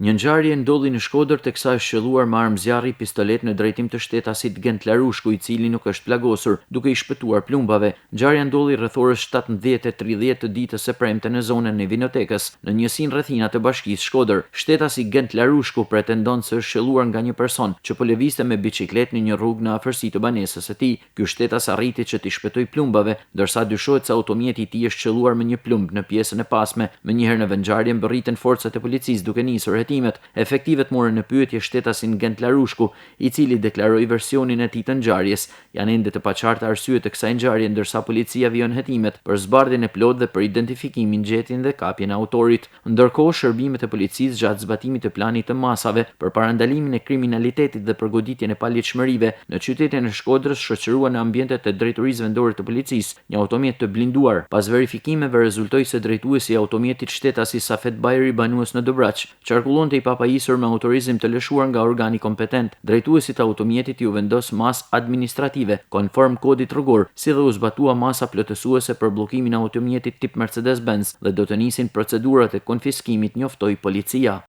Një ngjarje ndodhi në Shkodër teksa është shëlluar me armë zjarri pistolet në drejtim të shtetasit Gent Larushku, i cili nuk është plagosur, duke i shpëtuar plumbave. Ngjarja ndodhi rreth orës 17:30 të ditës së premte në zonën e vinotekës, në njësinë rrethina të bashkisë Shkodër. Shtetasi Gent Larushku pretendon se është shëlluar nga një person që po lëvizte me biçikletë në një rrugë në afërsi të banesës së tij. Ky shtetas arriti që t'i shpëtojë plumbave, ndërsa dyshohet se automjeti i tij është shëlluar me një plumb në pjesën e pasme. Mënjëherë në vendngjarje mbërriten forcat e policisë duke nisur hetimet. Efektivet morën në pyetje shtetasin Gent Larushku, i cili deklaroi versionin e tij të ngjarjes. Janë ende të paqarta arsyet e kësaj ngjarje, ndërsa policia vijon hetimet për zbardhjen e plotë dhe për identifikimin, gjetjen dhe kapjen e autorit. Ndërkohë, shërbimet e policisë gjatë zbatimit të planit të masave për parandalimin e kriminalitetit dhe për goditjen e paligjshmërive në qytetin e Shkodrës shoqëruan në ambientet e drejtorisë vendore të policisë një automjet të blinduar. Pas verifikimeve rezultoi se drejtuesi i automjetit shtetasi Safet Bajri, banues në Dobraç, qarkullonte i papajisur me autorizim të lëshuar nga organi kompetent. Drejtuesit të automjetit ju vendos masë administrative konform kodit rrugor, si dhe u zbatua masa plotësuese për bllokimin e automjetit tip Mercedes-Benz dhe do të nisin procedurat e konfiskimit, njoftoi policia.